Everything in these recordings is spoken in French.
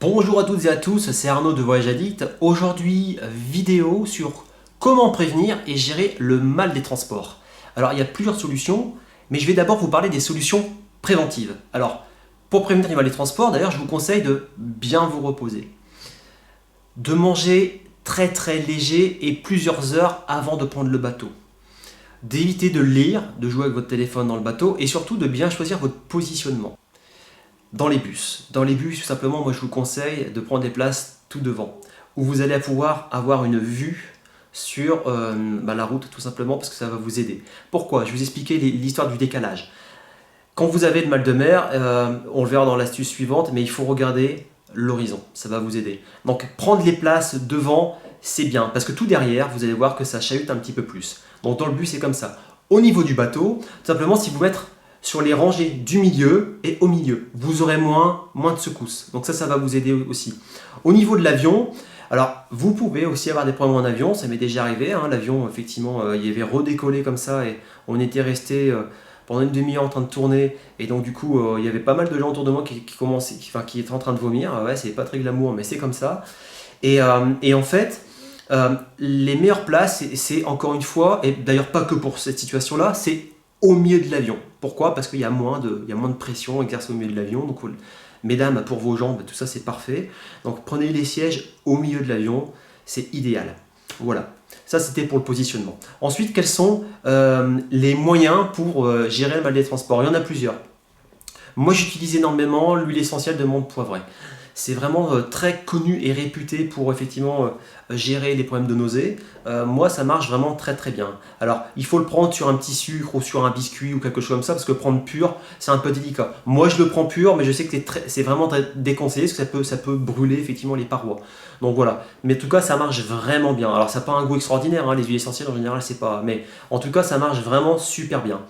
Bonjour à toutes et à tous, c'est Arnaud de Voyage Addict. Aujourd'hui, vidéo sur comment prévenir et gérer le mal des transports. Alors, il y a plusieurs solutions, mais je vais d'abord vous parler des solutions préventives. Alors, pour prévenir le mal des transports, d'ailleurs, je vous conseille de bien vous reposer, de manger très léger et plusieurs heures avant de prendre le bateau, d'éviter de lire, de jouer avec votre téléphone dans le bateau et surtout de bien choisir votre positionnement. Dans les bus. Dans les bus, tout simplement, moi je vous conseille de prendre des places tout devant, où vous allez pouvoir avoir une vue sur la route, tout simplement, parce que ça va vous aider. Pourquoi? Je vais vous expliquer l'histoire du décalage. Quand vous avez le mal de mer, on le verra dans l'astuce suivante, mais il faut regarder l'horizon, ça va vous aider. Donc prendre les places devant, c'est bien, parce que tout derrière, vous allez voir que ça chahute un petit peu plus. Donc dans le bus, c'est comme ça. Au niveau du bateau, tout simplement, si vous mettez sur les rangées du milieu et au milieu. Vous aurez moins de secousses. Donc ça va vous aider aussi. Au niveau de l'avion, alors vous pouvez aussi avoir des problèmes en avion, ça m'est déjà arrivé. L'avion, effectivement, il y avait redécollé comme ça et on était resté pendant une demi-heure en train de tourner. Et donc du coup, il y avait pas mal de gens autour de moi qui étaient en train de vomir. Ouais, c'est pas très glamour, mais c'est comme ça. Et en fait, les meilleures places, c'est encore une fois, et d'ailleurs pas que pour cette situation-là, c'est au milieu de l'avion. Pourquoi? Parce qu'il y a moins de pression exercée au milieu de l'avion. Donc, mesdames, pour vos jambes, tout ça c'est parfait. Donc, prenez les sièges au milieu de l'avion, c'est idéal. Voilà. Ça, c'était pour le positionnement. Ensuite, quels sont les moyens pour gérer le mal des transports? Il y en a plusieurs. Moi, j'utilise énormément l'huile essentielle de menthe poivrée. C'est vraiment très connu et réputé pour effectivement gérer les problèmes de nausée. Moi, ça marche vraiment très bien. Alors, il faut le prendre sur un petit sucre ou sur un biscuit ou quelque chose comme ça, parce que prendre pur, c'est un peu délicat. Moi, je le prends pur, mais je sais que c'est vraiment très déconseillé, parce que ça peut brûler effectivement les parois. Donc voilà. Mais en tout cas, ça marche vraiment bien. Alors, ça n'a pas un goût extraordinaire, les huiles essentielles en général, c'est pas. Mais en tout cas, ça marche vraiment super bien.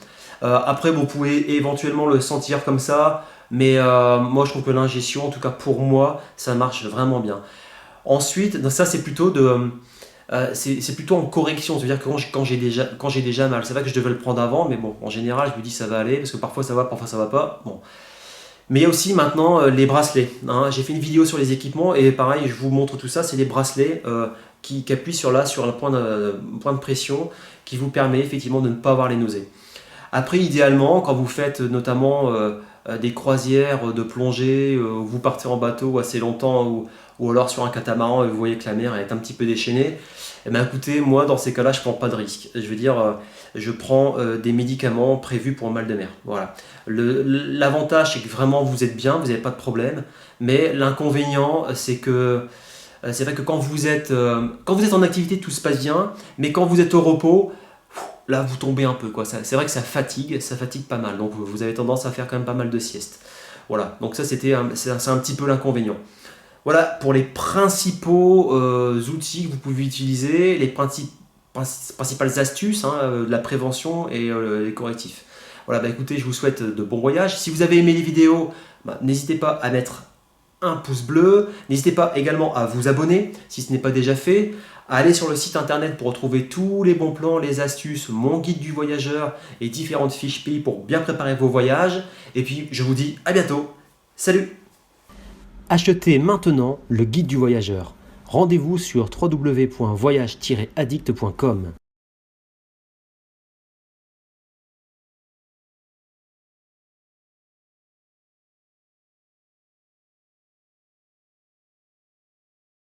Après, vous pouvez éventuellement le sentir comme ça, mais moi je trouve que l'ingestion, en tout cas pour moi, ça marche vraiment bien. Ensuite, ça c'est plutôt c'est plutôt en correction, c'est-à-dire que quand j'ai déjà mal, c'est vrai que je devais le prendre avant, mais bon, en général je me dis ça va aller, parce que parfois ça va, parfois ça va pas. Bon. Mais il y a aussi maintenant les bracelets. J'ai fait une vidéo sur les équipements et pareil, je vous montre tout ça, c'est les bracelets qui appuient sur le point de pression qui vous permet effectivement de ne pas avoir les nausées. Après, idéalement, quand vous faites notamment des croisières de plongée, vous partez en bateau assez longtemps ou alors sur un catamaran et vous voyez que la mer est un petit peu déchaînée, eh bien, écoutez, moi dans ces cas-là, je ne prends pas de risque. Je veux dire, je prends des médicaments prévus pour le mal de mer. Voilà. L'avantage, c'est que vraiment vous êtes bien, vous n'avez pas de problème, mais l'inconvénient, c'est que c'est vrai que quand vous êtes en activité, tout se passe bien, mais quand vous êtes au repos, là vous tombez un peu, quoi. C'est vrai que ça fatigue pas mal, donc vous avez tendance à faire quand même pas mal de siestes. Voilà, donc ça c'est un petit peu l'inconvénient. Voilà pour les principaux outils que vous pouvez utiliser, les principales astuces de la prévention et les correctifs. Voilà, écoutez, je vous souhaite de bons voyages. Si vous avez aimé les vidéos, n'hésitez pas à mettre un pouce bleu. N'hésitez pas également à vous abonner si ce n'est pas déjà fait. À aller sur le site internet pour retrouver tous les bons plans, les astuces, mon guide du voyageur et différentes fiches pays pour bien préparer vos voyages. Et puis je vous dis à bientôt. Salut! Achetez maintenant le guide du voyageur. Rendez-vous sur www.voyage-addict.com.